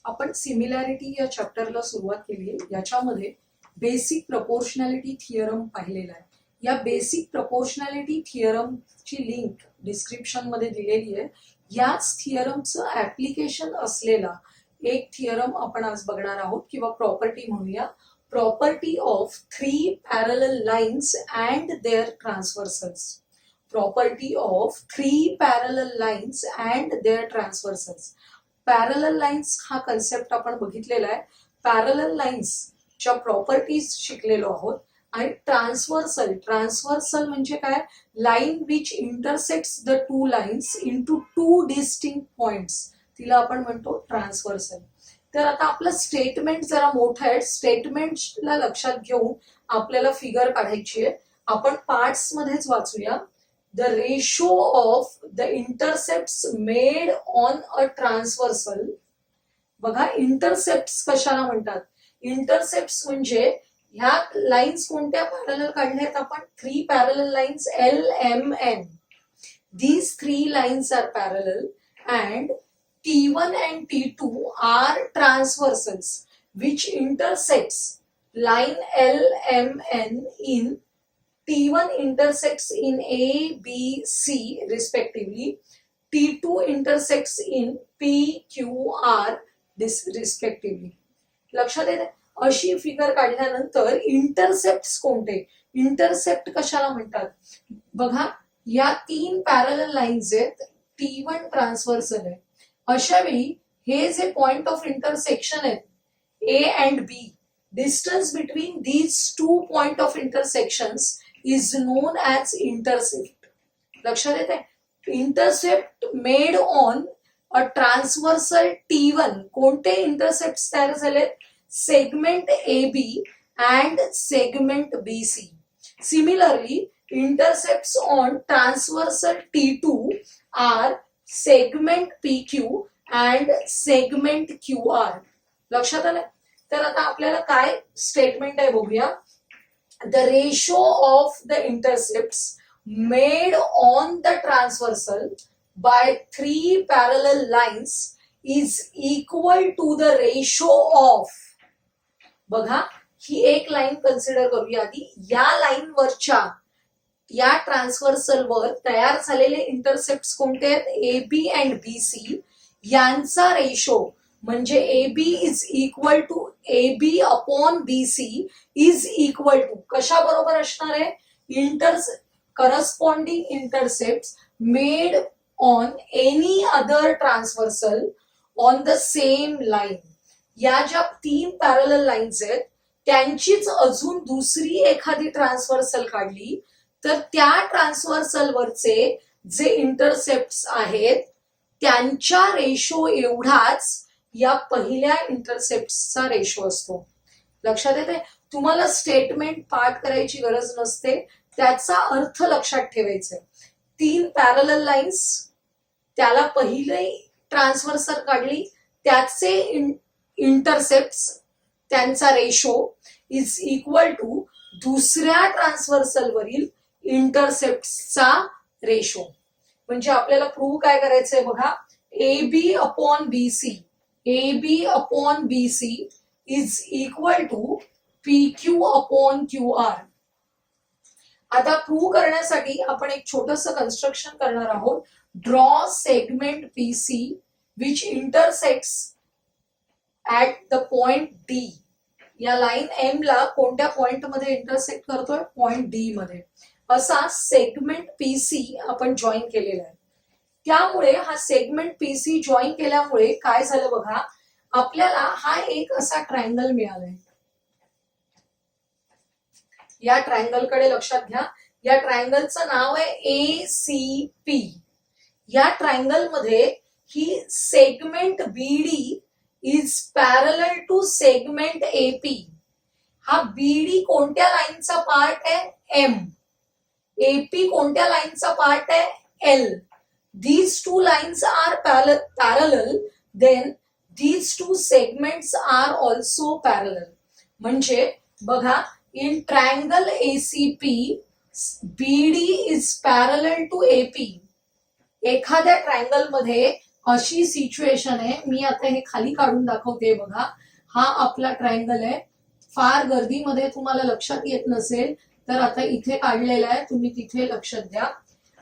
आपण सिमिलॅरिटी या चॅप्टरला सुरुवात केली आहे. याच्यामध्ये बेसिक प्रपोर्शनॅलिटी थिअरम पाहिलेला आहे. या बेसिक प्रपोर्शनॅलिटी थिअरमची लिंक डिस्क्रिप्शन मध्ये दिलेली आहे. याच थिअरमचं ऍप्लिकेशन असलेला एक थिअरम आपण आज बघणार आहोत, किंवा प्रॉपर्टी म्हणूया. Property of 3 parallel lines and their transversals. Property of 3 parallel lines and their transversals. Parallel lines हा कन्सेप्ट आपण बघितलेला आहे. पॅरलल लाईन्सच्या प्रॉपर्टीज शिकलेलो आहोत. आणि ट्रान्सव्हर्सल म्हणजे काय? Line which intersects the two lines into 2 distinct points, तिला आपण म्हणतो ट्रान्सव्हर्सल. तर आता आपलं स्टेटमेंट जरा मोठं आहे. स्टेटमेंटला लक्षात घेऊन आपल्याला फिगर काढायची आहे. आपण पार्ट्स मध्येच वाचूया. The ratio of the intercepts made on a transversal. बघा, इंटरसेप्ट्स कशाला म्हणतात? इंटरसेप्ट्स म्हणजे ह्या लाईन्स कोणत्या पॅरलल काढल्यात आपण? 3 parallel lines LMN. These 3 lines are parallel and T1 and T2 are transversals which intersects line LMN in T1 intersects in A, B, C respectively. T2 intersects in P, Q, R respectively. लक्षात येते? अशी figure काढल्यानंतर intercepts कोणते? Intercept कशाला म्हणतात? बघा, या 3 parallel lines आहेत. T1 ट्रान्सव्हर्सल आहे. अशा वेळी हे जे पॉइंट ऑफ इंटरसेक्शन आहेत A and B, distance between these 2 point of intersections is known as intercept. लक्षात येते? Intercept made on a transversal T1. कोणते इंटरसेप्ट तयार झालेत? Segment AB and segment BC. Similarly intercepts on transversal T2 are segment PQ and segment QR. लक्षात आलं? तर आता आपल्याला काय स्टेटमेंट आहे बघूया. The ratio of the intercepts made on the transversal by 3 parallel lines is equal to the ratio of. बघा, ही एक लाईन कन्सिडर करूया आधी. या लाईन वरच्या या ट्रान्सव्हर्सल वर तयार झालेले इंटरसेप्ट्स कोणते आहेत? AB and BC. यांचा रेशो म्हणजे AB is equal to AB upon BC is equal to कशा बरोबर असणार आहे? Corresponding intercepts made on any other transversal on the same line. या ज्या 3 पॅरलल लाईन्स आहेत त्यांचीच अजून दुसरी एखादी ट्रान्सव्हर्सल काढली तर त्या ट्रान्सव्हर्सल वरचे जे इंटरसेप्ट्स आहेत त्यांच्या रेशो एवढाच या पहिल्या इंटरसेप्टचा रेशो असतो. लक्षात येते? तुम्हाला स्टेटमेंट पाठ करायची गरज नसते, त्याचा अर्थ लक्षात ठेवायचा. 3 पॅरलल लाईन्स, त्याला पहिले ट्रान्सव्हर्सल काढली, त्याचे इंटरसेप्ट्स त्यांचा रेशो इज इक्वल टू दुसऱ्या ट्रान्सव्हर्सल वरील इंटरसेप्टचा रेशो. म्हणजे आपल्याला प्रूव्ह काय करायचंय बघा. AB upon BC, AB upon BC is equal to PQ upon QR. आता प्रूव्ह करण्यासाठी आपण एक छोटस कन्स्ट्रक्शन करणार आहोत. Draw segment PC which intersects at the point D. या लाईन M ला कोणत्या पॉइंट मध्ये इंटरसेक्ट करतोय? पॉइंट D मध्ये. असा सेगमेंट PC आपण जॉईन केलेला आहे. त्यामुळे हा सेगमेंट PC जॉईन केल्यामुळे काय झालं बघा, आपल्याला हा एक असा ट्रायंगल मिळालाय. या ट्रायंगलकडे लक्षात घ्या. या ट्रायंगलचं नाव आहे ACP. या ट्रायंगल मध्ये ही segment BD is parallel to segment AP. हा BD कोणत्या लाईनचा पार्ट आहे? M. AP कोणत्या लाईनचा पार्ट आहे? L. These two lines are parallel, then these two segments are also parallel. म्हणजे बघा, in triangle ACP BD is parallel to AP. एखाद्या ट्रायंगल मध्ये अशी सिच्युएशन आहे. मी आता हे खाली काढून दाखवते बघा. हा आपला ट्रायंगल आहे. फार गर्दीमध्ये तुम्हाला लक्षात येत नसेल तर आता इथे काढलेला आहे, तुम्ही तिथे लक्षात द्या.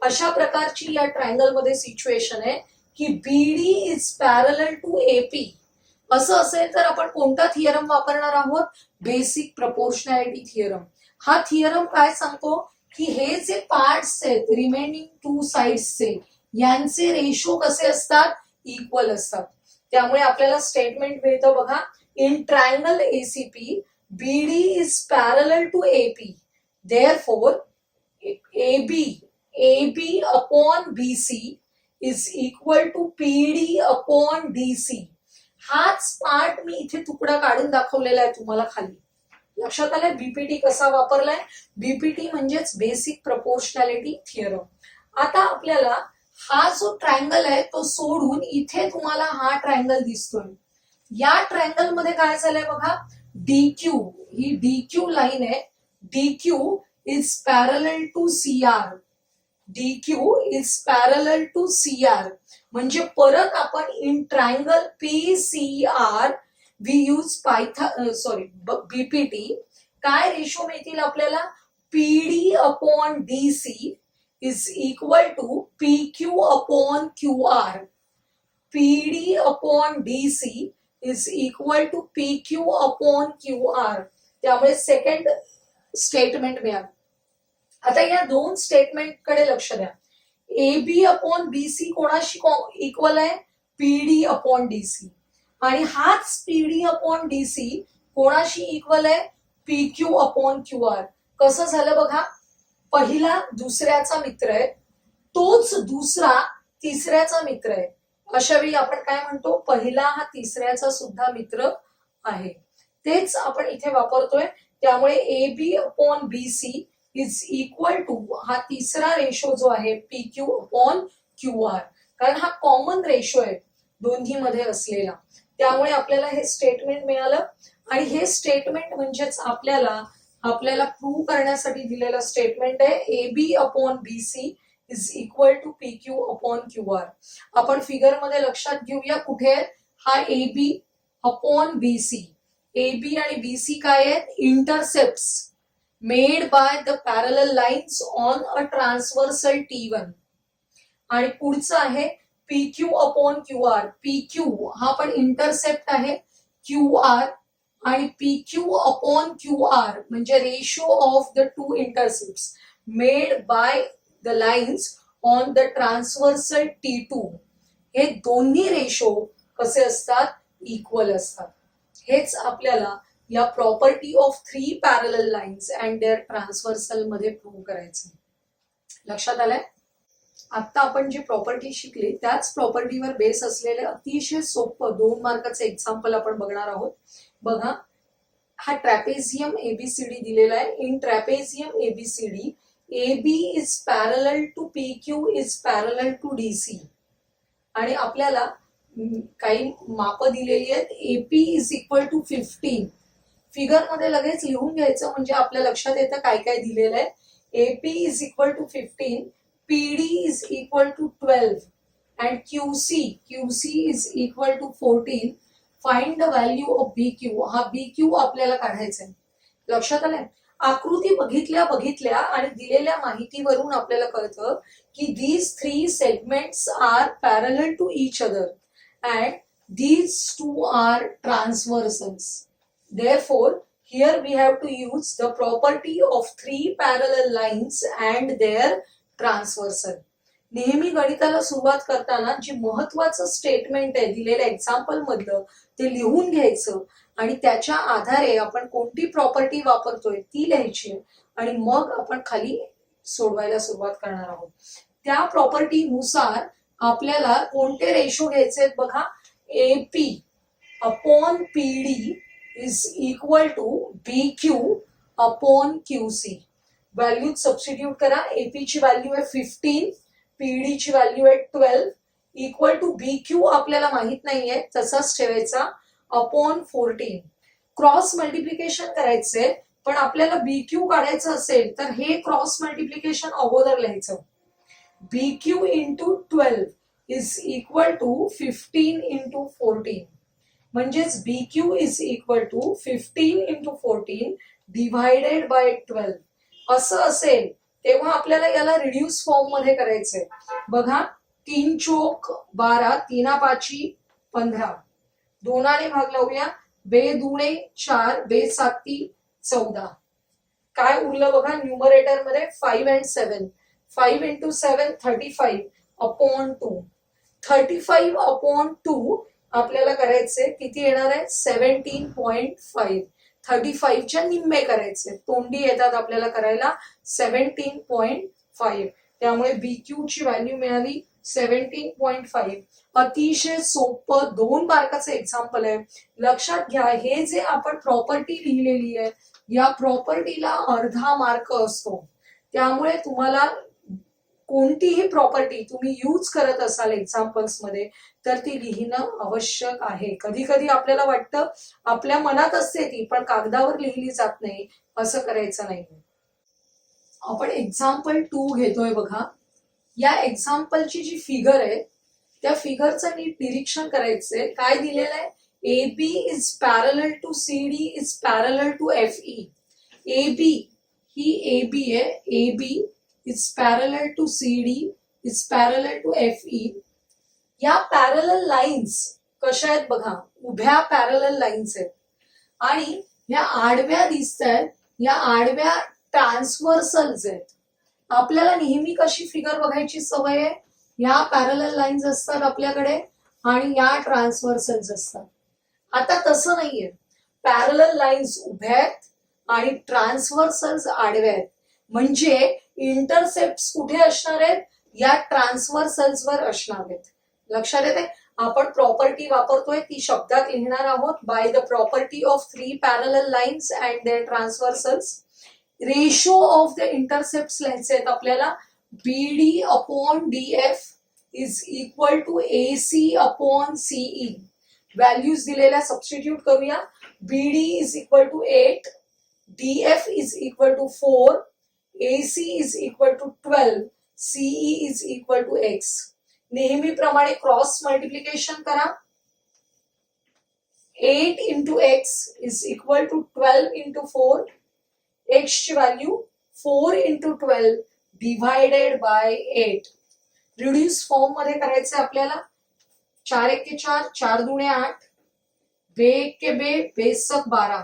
अशा प्रकारची या ट्रायंगल मध्ये सिच्युएशन आहे की बीडी इज पॅरलल टू एपी. असं असेल तर आपण कोणता थिअरम वापरणार आहोत? Basic proportionality theorem. हा थिअरम काय सांगतो की हे जे पार्ट्स आहेत रिमेनिंग टू साइड्सचे यांचे रेशो कसे असतात? इक्वल असतात. त्यामुळे आपल्याला स्टेटमेंट मिळतं बघा. In triangle ACP BD is parallel to AP, therefore AB upon BC is equal to PD upon DC. हाच पार्ट मी इथे तुकडा काढून दाखवलेला आहे तुम्हाला खाली. लक्षात आलंय बीपीटी कसा वापरलाय? बीपीटी म्हणजेच बेसिक प्रपोर्शनॅलिटी थिअरम. आता आपल्याला हा जो ट्रायंगल आहे तो सोडून इथे तुम्हाला हा ट्रायंगल दिसतोय. या ट्रायंगल मध्ये काय झालंय बघा. DQ, ही DQ लाईन आहे. DQ is parallel to CR. DQ is parallel to CR. म्हणजे परत आपण in triangle PCR we use BPT. काय रेशो मिळतील आपल्याला? PD upon DC is equal to PQ upon QR. PD upon DC is equal to PQ upon QR. त्यामुळे second statement मिळालं. आता या दोन स्टेटमेंट कडे लक्ष द्या. AB अपॉन BC कोणाशी इक्वल आहे? PD upon DC. आणि हाच PD अपॉन DC कोणाशी इक्वल आहे? PQ upon QR. कसं झालं बघा. पहिला दुसऱ्याचा मित्र आहे, तोच दुसरा तिसऱ्याचा मित्र आहे. अशा वेळी आपण काय म्हणतो? पहिला हा तिसऱ्याचा सुद्धा मित्र आहे. तेच आपण इथे वापरतोय. त्यामुळे AB upon BC is equal to हा तिसरा रेशो जो आहे PQ अपॉन QR. कारण हा कॉमन रेशो आहे दोन्ही मध्ये असलेला. त्यामुळे आपल्याला हे स्टेटमेंट मिळालं. आणि हे स्टेटमेंट म्हणजेच आपल्याला प्रूव्ह करण्यासाठी दिलेलं स्टेटमेंट आहे. AB upon BC is equal to PQ upon QR. आपण फिगर मध्ये लक्षात घेऊया कुठे आहे. हा AB अपॉन BC. AB आणि BC काय आहेत? Intercepts made by the parallel lines on a transversal T1. आणि पुढचं आहे PQ अपॉन QR. PQ हा पण इंटरसेप्ट आहे. QR आणि PQ अपॉन QR म्हणजे ratio of the two intercepts made by the lines on the transversal T2. हे दोन्ही रेशो कसे असतात? इक्वल असतात. हेच आपल्याला या property of 3 parallel lines and their transversal मध्ये प्रूव्ह करायचं. लक्षात आलंय? आता आपण जी प्रॉपर्टी शिकली त्याच प्रॉपर्टीवर बेस असलेले अतिशय सोपं 2 मार्काचं एक्झाम्पल आपण बघणार आहोत. बघा. हा ट्रॅपेझियम ABCD दिलेला आहे. In trapezium ABCD AB is parallel to PQ is parallel to DC. आणि आपल्याला काही माप दिलेली आहेत. AP is equal to 15. Figure मध्ये लगेच लिहून घ्यायचं म्हणजे आपल्या लक्षात येतं काय काय दिलेलं आहे. AP is equal to 15, PD is equal to 12 and QC is equal to 14. Find the value of BQ. हा BQ आपल्याला काढायचा आहे. लक्षात आलंय? आकृती बघितल्या आणि दिलेल्या माहितीवरून आपल्याला कळतं की these 3 segments are parallel to each other and these 2 are transversals. Therefore, here we have to use the property of 3 parallel lines and their transversal. नेहमी गणिताला सुरुवात करताना जी महत्वाचं स्टेटमेंट आहे दिलेल्या एक्झाम्पल मधलं ते लिहून घ्यायचं आणि त्याच्या आधारे आपण कोणती प्रॉपर्टी वापरतोय ती लिहायची आणि मग आपण खाली सोडवायला सुरुवात करणार आहोत. त्या प्रॉपर्टीनुसार आपल्याला कोणते रेशो घ्यायचे आहेत बघा. AP upon PD is equal to BQ upon QC. Value substitute करा. AP ची व्हॅल्यू आहे 15, PD ची व्हॅल्यू आहे 12 इक्वल टू BQ आपल्याला माहित नाहीये तसाच ठेवायचा अपॉन 14. क्रॉस मल्टिप्लिकेशन करायचंय पण आपल्याला BQ काढायचं असेल तर हे क्रॉस मल्टिप्लिकेशन अगोदर लिहायचं. BQ into 12 is equal to 15 into 14. म्हणजेच BQ is equal to 15 into 14 divided by 12 असं असेल तेव्हा आपल्याला याला रिड्यूस फॉर्म मध्ये करायचंय. बघा 3 चोक 12, 3 पाची 15, दोनाने भाग लावूया, 2 दुणे 4, 2 साती 14. काय उरलं बघा न्यूमरेटर मध्ये 5 and 7. 5 into 7 35 upon 2. 35 अपॉन 2 आपल्याला करायचे किती येणार आहे 17.5. 35 च्या निम्मे करायचे, तोंडी येतात आपल्याला करायला 17.5. त्यामुळे BQ ची व्हॅल्यू मिळाली 17.5. अतिशय सोपं 2 मार्काचं एक्झाम्पल आहे. लक्षात घ्या हे जे आपण प्रॉपर्टी लिहिलेली आहे या प्रॉपर्टीला अर्धा मार्क असतो. त्यामुळे तुम्हाला कोणतीही प्रॉपर्टी तुम्ही यूज करत असाल एक्झाम्पल्स मध्ये तर ती लिहिणं आवश्यक आहे. कधी कधी आपल्याला वाटतं आपल्या मनात असते ती पण कागदावर लिहिली जात नाही, असं करायचं नाही. आपण एक्झाम्पल 2 घेतोय बघा. या एक्झाम्पलची जी फिगर आहे त्या फिगरचं नीट निरीक्षण करायचंय. काय दिलेलं आहे AB is parallel to CD is parallel to FE. AB ही AB आहे, AB is parallel to CD is parallel to FE. या पॅरलल लाईन्स कशा आहेत बघा, उभ्या पॅरलल लाईन्स आहेत आणि या आडव्या दिसत आहेत, या आडव्या ट्रान्सव्हर्सल्स आहेत. आपल्याला नेहमी कशी फिगर बघायची सवय आहे, या पॅरलल लाईन्स असतात आपल्याकडे आणि या ट्रान्सव्हर्सल्स असतात. आता तसं नाहीये, पॅरलल लाईन्स उभ्या आहेत आणि ट्रान्सव्हर्सल्स आडव्या आहेत. म्हणजे इंटरसेप्ट कुठे असणार आहेत, या ट्रान्सव्हर्सल्स वर असणार आहेत. लक्षात येते. आपण प्रॉपर्टी वापरतोय ती शब्दात लिहिणार आहोत. By the property of 3 parallel lines and their transversals ratio of the intercept लिहायचे आहेत आपल्याला. BD upon DF is equal to AC upon CE. Values दिलेल्या सबस्टिट्यूट करूया. BD is equal to 8, DF is equal to 4, AC is equal to 12, CE is equal to X. नेहमीप्रमाणे cross multiplication करा. 8 into X is equal to 12 into 4. X ची value 4 into 12 divided by 8. Reduce form मध्ये करायचं आपल्याला. 4 एके 4, 4 दुणे 8, 2 एके 2, 2 सक 12.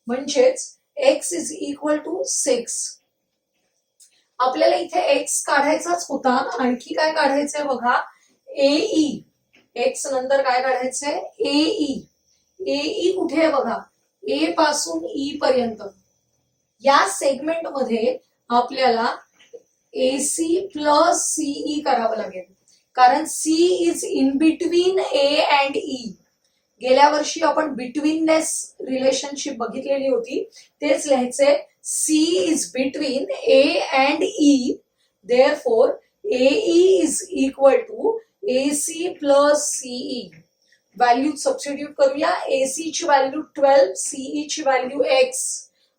म्हणजेच X इज इक्वल टू 6. आपल्याला इथे X काढायचाच होता, आणखी काय काढायचंय बघा AE. X नंतर काय काढायचंय AE. AE कुठे आहे बघा, A पासून E पर्यंत. या सेगमेंट मध्ये आपल्याला AC प्लस CE करावं लागेल, कारण C is in between A and E. गेल्या वर्षी आपण बिटवीननेस रिलेशनशिप बघितलेली होती, तेच लिहायचे. C is between A and E. Therefore, AE is equal to AC plus CE. Value substitute करूया. AC ची व्हॅल्यू 12, CE ची व्हॅल्यू X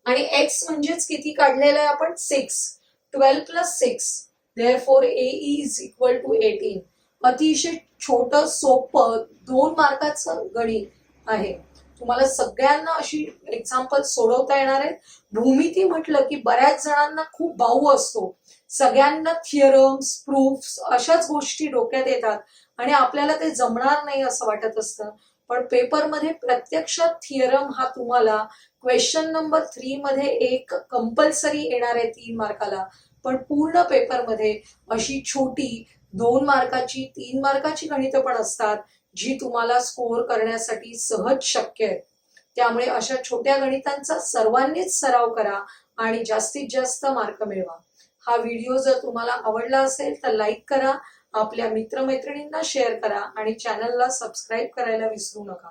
आणि X म्हणजेच किती काढलेलं आहे आपण 6. 12 plus 6. Therefore, AE is equal to 18. अतिशय छोटं सोपं 2 मार्काचं गणित आहे. तुम्हाला सगळ्यांना अशी एक्झाम्पल सोडवता येणार आहेत. भूमिती म्हटलं की बऱ्याच जणांना खूप बाऊ असतो. सगळ्यांना थिअरम्स, प्रूफ्स अशाच गोष्टी डोक्यात येतात आणि आपल्याला ते जमणार नाही असं वाटत असतं. पण पेपरमध्ये प्रत्यक्षात थिअरम हा तुम्हाला क्वेश्चन नंबर 3 मध्ये एक कंपल्सरी येणार आहे 3 मार्काला. पण पूर्ण पेपरमध्ये अशी छोटी 2 मार्काची 3 मार्काची गणितं पण असतात जी तुम्हाला स्कोअर करण्यासाठी सहज शक्य आहे. त्यामुळे अशा छोट्या गणितांचा सर्वांनीच सराव करा आणि जास्तीत जास्त मार्क मिळवा. हा व्हिडिओ जर तुम्हाला आवडला असेल तर लाईक करा, आपल्या मित्रमैत्रिणींना शेअर करा आणि चॅनलला सबस्क्राईब करायला विसरू नका.